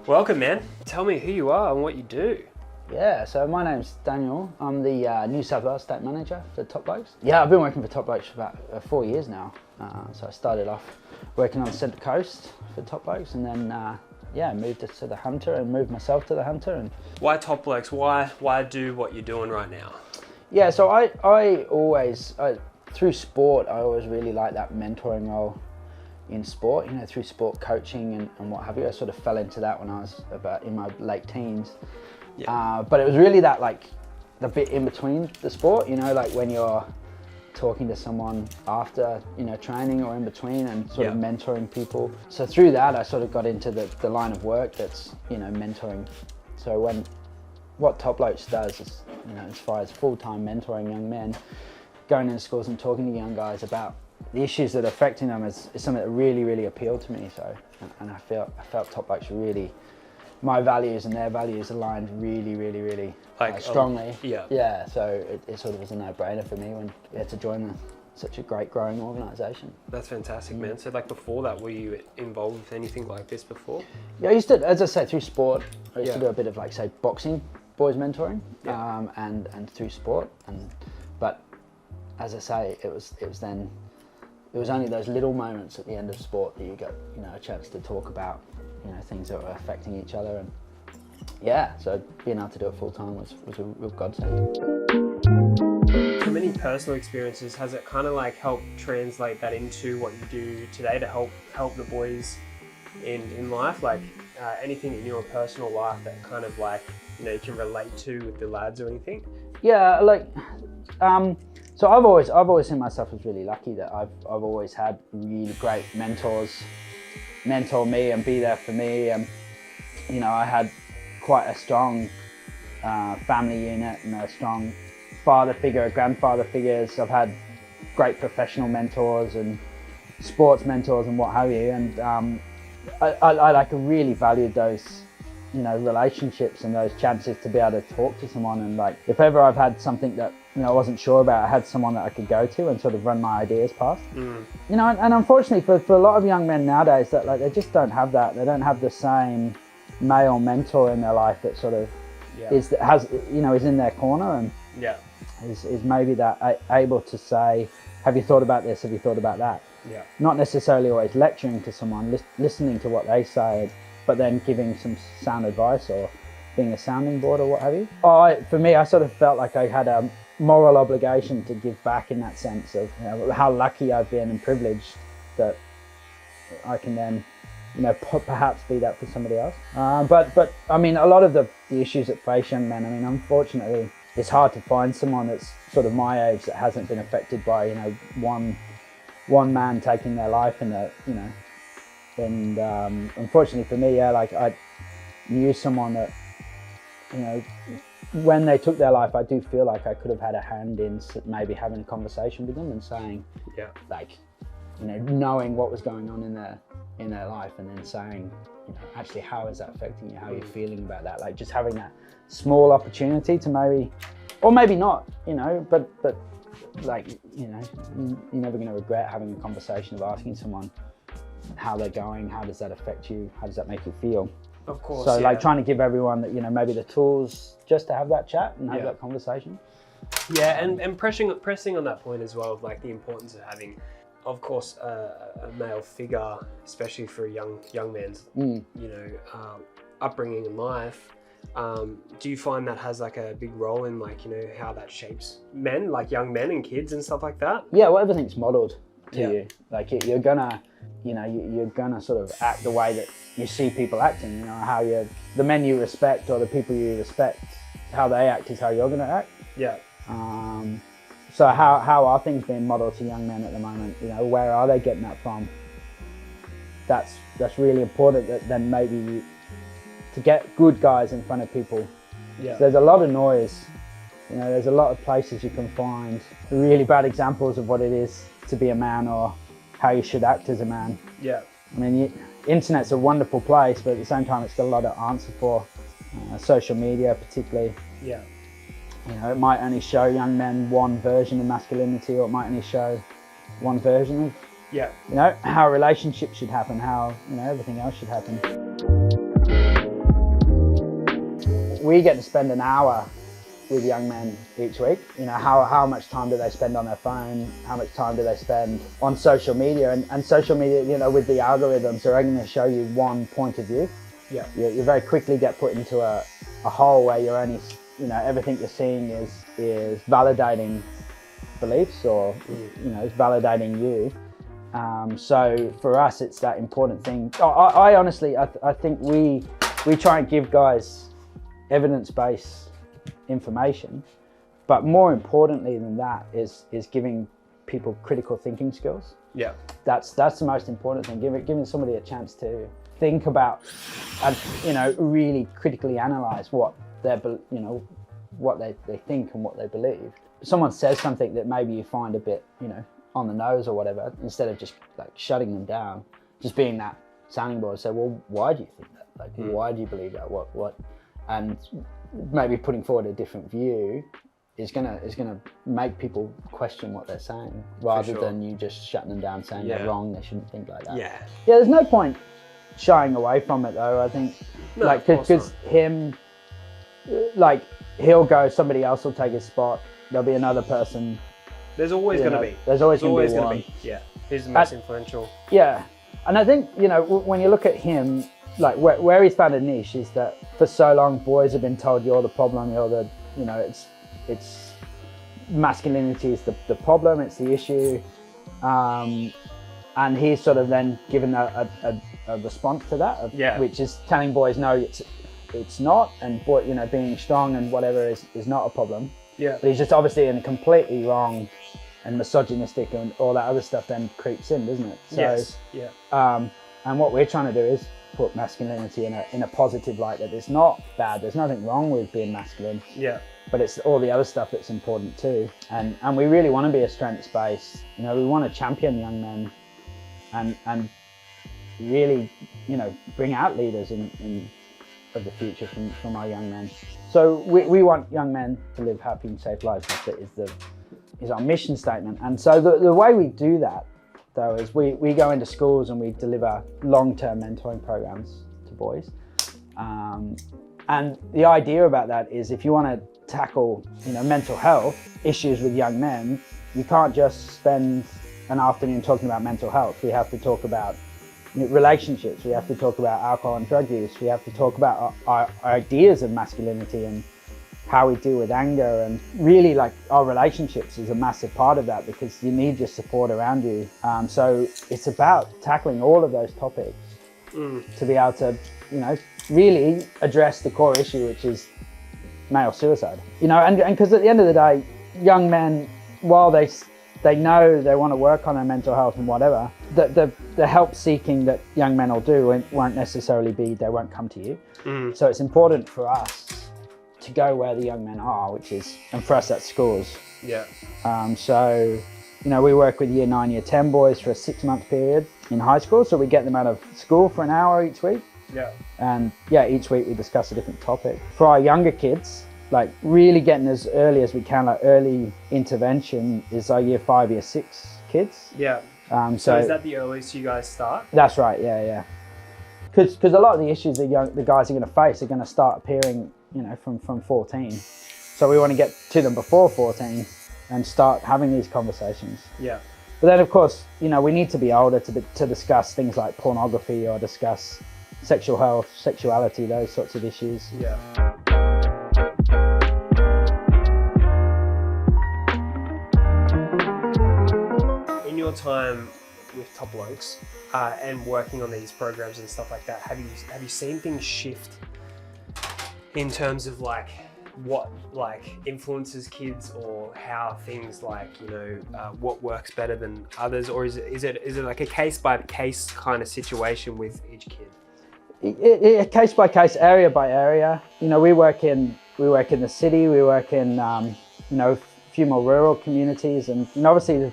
Welcome, man. Tell me who you are and what you do. Yeah, so my name's Daniel. I'm the NSW State Manager for Top Blokes. Yeah, I've been working for Top Blokes for about 4 years now. So I started off working on the Centre Coast for Top Blokes, and then moved to the Hunter and moved myself to the Hunter. And Why Top Blokes? Why do what you're doing right now? yeah, so I always through sport, I always really liked that mentoring role in sport, you know, through sport coaching and what have you. I sort of fell into that when I was about in my late teens. Yeah. But it was really that, like, the bit in between the sport, you know, like when you're talking to someone after, you know, training or in between and sort of mentoring people. So through that, I sort of got into the line of work that's, you know, mentoring. So what Top Blokes does is, you know, as far as full-time mentoring young men, going into schools and talking to young guys about the issues that are affecting them is something that really, really appealed to me. So, and I felt Top Blokes really, my values and their values aligned really, really, really strongly. Yeah. So it sort of was a no-brainer for me when we had to join such a great growing organisation. That's fantastic, man. So like before that, were you involved with anything like this before? Yeah, I used to, as I say, through sport, I used to do a bit of, like, say, boxing, boys mentoring, and through sport. But as I say, it was only those little moments at the end of sport that you got, you know, a chance to talk about, you know, things that were affecting each other. And yeah, so being able to do it full time was a real godsend. From any personal experiences, has it kind of like helped translate that into what you do today to help the boys in life? Like anything in your personal life that kind of, like, you know, you can relate to with the lads or anything? Yeah, like, so I've always seen myself as really lucky that I've always had really great mentors mentor me and be there for me. And you know, I had quite a strong family unit and a strong father figure, grandfather figures. I've had great professional mentors and sports mentors and what have you. And I like really valued those, you know, relationships and those chances to be able to talk to someone. And like, if ever I've had something that, you know, I wasn't sure about, I had someone that I could go to and sort of run my ideas past. You know, and unfortunately for a lot of young men nowadays, that, like, they just don't have that. They don't have the same male mentor in their life that sort of is in their corner and is maybe that able to say, have you thought about this? Have you thought about that? Yeah. Not necessarily always lecturing to someone, listening to what they say, but then giving some sound advice or being a sounding board or what have you. For me, I sort of felt like I had a moral obligation to give back in that sense of, you know, how lucky I've been and privileged that I can then, you know, perhaps be that for somebody else. But I mean, a lot of the issues that face young men, I mean, unfortunately, it's hard to find someone that's sort of my age that hasn't been affected by, you know, one man taking their life in a, you know. And unfortunately for me, like, I knew someone that, you know, when they took their life, I do feel like I could have had a hand in maybe having a conversation with them and saying, like, you know, knowing what was going on in their life, and then saying, you know, actually, how is that affecting you? How are you feeling about that? Like, just having that small opportunity to maybe, or maybe not, you know, but like, you know, you're never going to regret having a conversation of asking someone how they're going, how does that affect you, how does that make you feel? Of course. So like, trying to give everyone that, you know, maybe the tools just to have that chat and have that conversation. Yeah, and pressing on that point as well, of like the importance of having, of course, a male figure, especially for young men's, you know, upbringing in life. Do you find that has like a big role in, like, you know, how that shapes men, like young men and kids and stuff like that? Yeah, well, everything's modelled to you. Like, you're gonna, you know, you're gonna sort of act the way that you see people acting. You know, how the men you respect or the people you respect, how they act is how you're gonna act. Yeah. So how are things being modelled to young men at the moment? You know, where are they getting that from? That's really important. That then maybe to get good guys in front of people. Yeah. So there's a lot of noise. You know, there's a lot of places you can find really bad examples of what it is to be a man or how you should act as a man. Yeah. I mean, internet's a wonderful place, but at the same time, it's got a lot to answer for. Social media, particularly. Yeah. You know, it might only show young men one version of masculinity, or it might only show one version of, you know, how relationships should happen, how, you know, everything else should happen. we get to spend an hour with young men each week. You know, how much time do they spend on their phone? How much time do they spend on social media? And social media, you know, with the algorithms, they're only going to show you one point of view. Yeah. You very quickly get put into a hole where you're only, you know, everything you're seeing is validating beliefs, or you know, it's validating you. So for us, it's that important thing. I honestly, I think we try and give guys evidence-based information, but more importantly than that is giving people critical thinking skills. Yeah. That's the most important thing. Giving somebody a chance to think about and, you know, really critically analyze what what they think and what they believe. If someone says something that maybe you find a bit, you know, on the nose or whatever, instead of just like shutting them down, just being that sounding board, say, well, why do you think that? Like, why do you believe that? What? And maybe putting forward a different view is gonna make people question what they're saying, rather than you just shutting them down, saying they're wrong, they shouldn't think like that. Yeah. Yeah, there's no point shying away from it though. I think, no, like, because him, like, he'll go, somebody else will take his spot. There'll be another person. There's always going to be. There's always going to be one. one. Yeah. Who's the most influential? Yeah, and I think, you know, when you look at him, like where he's found a niche is that for so long boys have been told you're the problem, you're the, you know, it's masculinity is the problem, it's the issue, and he's sort of then given a response to that, which is telling boys no, it's not, and boy, you know, being strong and whatever is not a problem. Yeah. But he's just obviously in a completely wrong and misogynistic, and all that other stuff then creeps in, doesn't it? So, yes. Yeah. And what we're trying to do is put masculinity in a positive light, that it's not bad, there's nothing wrong with being masculine. Yeah. But it's all the other stuff that's important too. And we really want to be a strengths-based, you know, we want to champion young men and really, you know, bring out leaders of the future from our young men. So we want young men to live happy and safe lives. Is our mission statement. And so the way we do that though is we go into schools and we deliver long-term mentoring programs to boys. And the idea about that is, if you want to tackle, you know, mental health issues with young men, you can't just spend an afternoon talking about mental health. We have to talk about relationships, we have to talk about alcohol and drug use, we have to talk about our ideas of masculinity and how we deal with anger, and really, like, our relationships is a massive part of that, because you need your support around you. So it's about tackling all of those topics to be able to, you know, really address the core issue, which is male suicide. You know, and because at the end of the day, young men, while they know they want to work on their mental health and whatever, the help seeking that young men will do won't necessarily be, they won't come to you. So it's important for us to go where the young men are, which is, and for us that's schools. Yeah. So, you know, we work with year 9, year 10 boys for a 6-month period in high school. So we get them out of school for an hour each week. Yeah. And yeah, each week we discuss a different topic. For our younger kids, like really getting as early as we can, like early intervention is our year 5, year 6 kids. Yeah. So is that the earliest you guys start? That's right, yeah. Because a lot of the issues the guys are going to face are going to start appearing, you know, from 14. So we want to get to them before 14 and start having these conversations. Yeah. But then, of course, you know, we need to be older to discuss things like pornography or discuss sexual health, sexuality, those sorts of issues. Yeah. In your time with Top Blokes and working on these programs and stuff like that, have you seen things shift in terms of like what like influences kids, or how things like, you know, what works better than others, or is it like a case by case kind of situation with each kid? Case by case, area by area. You know, we work in the city, we work in you know, a few more rural communities, and you know, obviously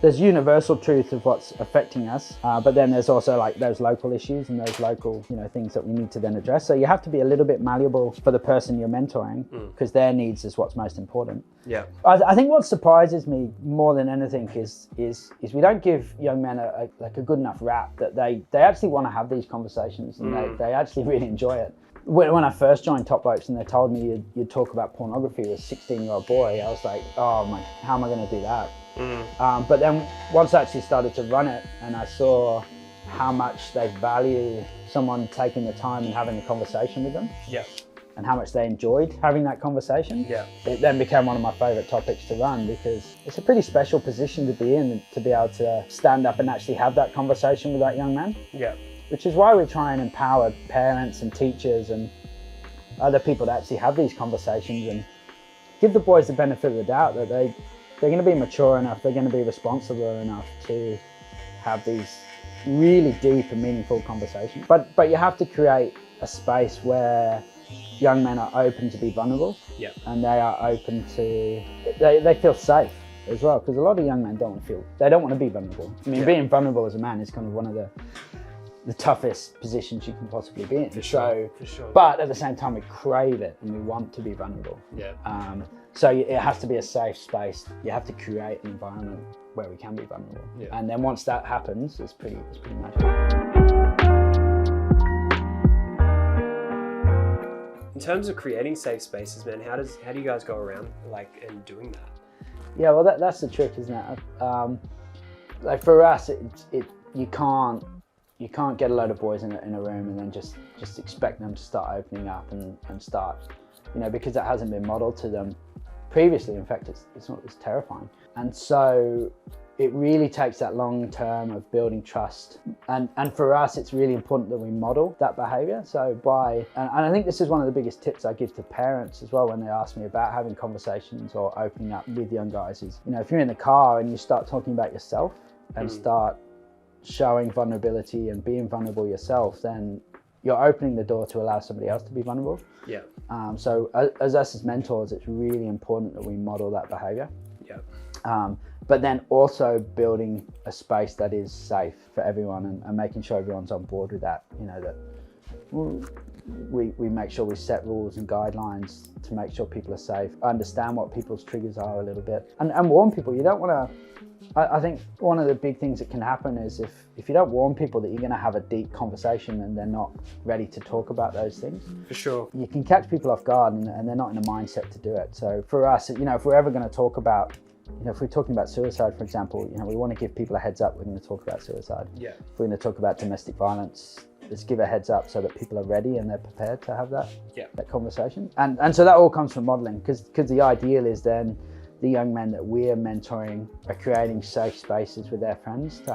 there's universal truth of what's affecting us, but then there's also like those local issues and those local, you know, things that we need to then address. So you have to be a little bit malleable for the person you're mentoring, because their needs is what's most important. Yeah. I think what surprises me more than anything is we don't give young men a good enough rap that they actually want to have these conversations, and they actually really enjoy it. When I first joined Top Blokes and they told me you'd talk about pornography with a 16-year-old boy, I was like, oh my, how am I going to do that? But then once I actually started to run it and I saw how much they value someone taking the time and having a conversation with them, and how much they enjoyed having that conversation, it then became one of my favourite topics to run, because it's a pretty special position to be in, to be able to stand up and actually have that conversation with that young man. Which is why we try and empower parents and teachers and other people to actually have these conversations and give the boys the benefit of the doubt that they're going to be mature enough, they're going to be responsible enough to have these really deep and meaningful conversations. But you have to create a space where young men are open to be vulnerable, and they are open to, they feel safe as well, because a lot of young men don't want to be vulnerable. I mean, being vulnerable as a man is kind of one of the toughest positions you can possibly be in. For sure. But at the same time, we crave it and we want to be vulnerable. So it has to be a safe space. You have to create an environment where we can be vulnerable. And then once that happens, it's pretty magic. In terms of creating safe spaces, man, how do you guys go around and doing that? Yeah, well, that's the trick, isn't it? Like for us, you can't get a load of boys in a room and then just expect them to start opening up and start, because that hasn't been modeled to them previously. In fact, it's terrifying. And so it really takes that long term of building trust. And for us, it's really important that we model that behavior. So and I think this is one of the biggest tips I give to parents as well when they ask me about having conversations or opening up with young guys is, if you're in the car and you start talking about yourself and start showing vulnerability and being vulnerable yourself, then you're opening the door to allow somebody else to be vulnerable. So as us as mentors, it's really important that we model that behavior. But then also building a space that is safe for everyone and making sure everyone's on board with that. That we make sure we set rules and guidelines to make sure people are safe, understand what people's triggers are a little bit, and warn people. You don't want to, I think one of the big things that can happen is if you don't warn people that you're going to have a deep conversation and they're not ready to talk about those things. For sure. You can catch people off guard and they're not in a mindset to do it. So for us, if we're ever going to talk about, if we're talking about suicide, for example, we want to give people a heads up. We're going to talk about suicide. If we're going to talk about domestic violence, let's give a heads up so that people are ready and they're prepared to have that conversation. And so that all comes from modeling, because the ideal is then the young men that we're mentoring are creating safe spaces with their friends to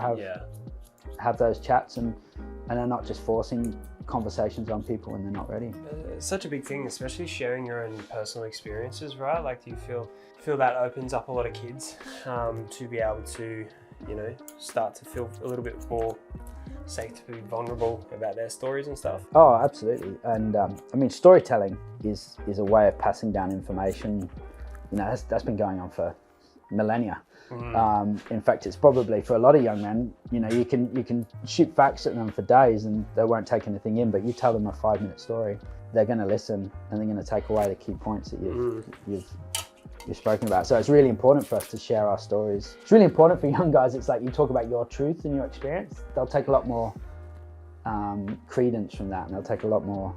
have those chats and are not just forcing conversations on people when they're not ready. It's such a big thing, especially sharing your own personal experiences, right? Like, do you feel that opens up a lot of kids to be able to, start to feel a little bit more safe to be vulnerable about their stories and stuff? Oh, absolutely. And I mean, storytelling is a way of passing down information. That's been going on for millennia. In fact, it's probably for a lot of young men, you can shoot facts at them for days and they won't take anything in, but you tell them a 5-minute story, they're going to listen and they're going to take away the key points that you've spoken about. So it's really important for us to share our stories. It's really important for young guys. It's like you talk about your truth and your experience. They'll take a lot more credence from that, and they'll take a lot more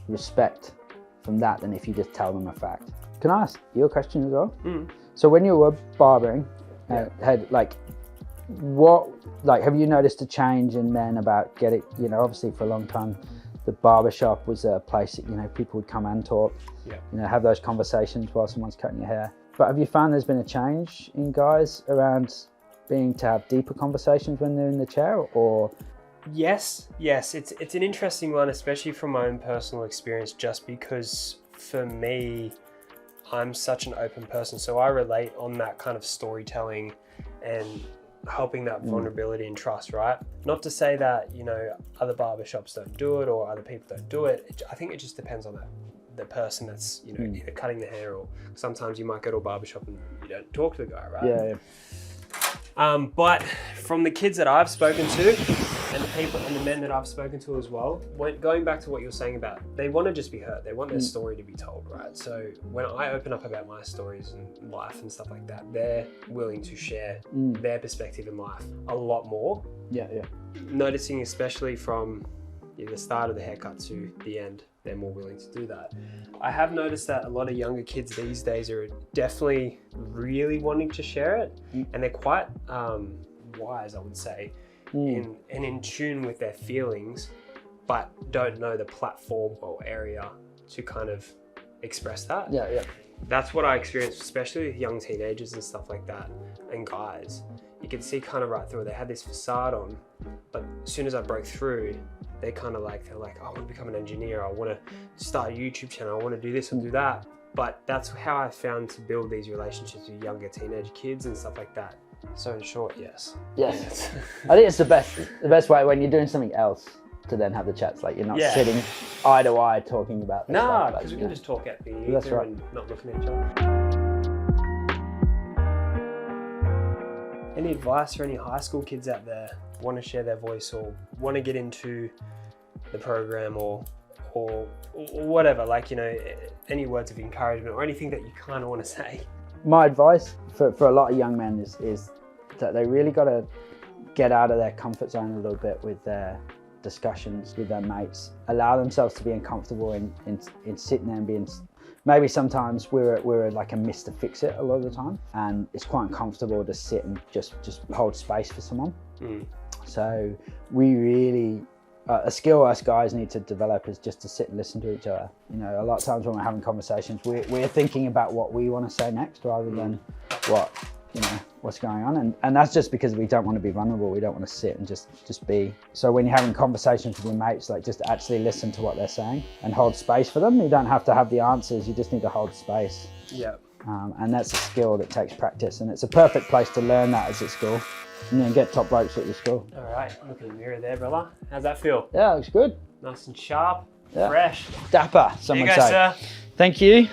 respect from that than if you just tell them a fact. Can I ask you a question as well? So when you were barbering, have you noticed a change in men about getting, obviously for a long time, the barbershop was a place that, people would come and talk, have those conversations while someone's cutting your hair. But have you found there's been a change in guys around being to have deeper conversations when they're in the chair, or? Yes, it's an interesting one, especially from my own personal experience, just because for me, I'm such an open person, so I relate on that kind of storytelling and helping that vulnerability and trust, right? Not to say that, other barbershops don't do it or other people don't do it. I think it just depends on the person that's, either cutting the hair, or sometimes you might go to a barbershop and you don't talk to the guy, right? But from the kids that I've spoken to and the people and the men that I've spoken to as well, going back to what you're saying about, they want to just be heard. They want their story to be told, right? So when I open up about my stories and life and stuff like that, they're willing to share their perspective in life a lot more. Noticing especially from the start of the haircut to the end, they're more willing to do that. I have noticed that a lot of younger kids these days are definitely really wanting to share it, and they're quite wise, I would say, and in tune with their feelings, but don't know the platform or area to kind of express that. Yeah. That's what I experienced, especially with young teenagers and stuff like that, and guys. You can see kind of right through it. They had this facade on, but as soon as I broke through, they're like, I want to become an engineer. I want to start a YouTube channel. I want to do this and do that. But that's how I found to build these relationships with younger teenage kids and stuff like that. So in short, yes. Yes. I think it's the best way when you're doing something else to then have the chats. Like you're not sitting eye to eye talking about this stuff. Because we can just talk at the That's right. and not looking at each other. Any advice for any high school kids out there want to share their voice or want to get into the program or whatever, like, you know, any words of encouragement or anything that you kind of want to say? My advice for a lot of young men is that they really got to get out of their comfort zone a little bit with their discussions with their mates, allow themselves to be uncomfortable in sitting there and being, maybe sometimes we're like a Mr. Fix-It a lot of the time, and it's quite uncomfortable to sit and just hold space for someone. So we really, a skill us guys need to develop is just to sit and listen to each other. You know, a lot of times when we're having conversations, we're thinking about what we want to say next rather than what's going on, and that's just because we don't want to be vulnerable. We don't want to sit and just be. So when you're having conversations with your mates, like just actually listen to what they're saying and hold space for them. You don't have to have the answers, you just need to hold space. Yeah. And that's a skill that takes practice, and it's a perfect place to learn that as at school. And then get top blokes at your school. All right, look in the mirror there, brother. How's that feel? Yeah, looks good. Nice and sharp, Yeah. fresh. Dapper, some There would you go, say. sir. Thank you.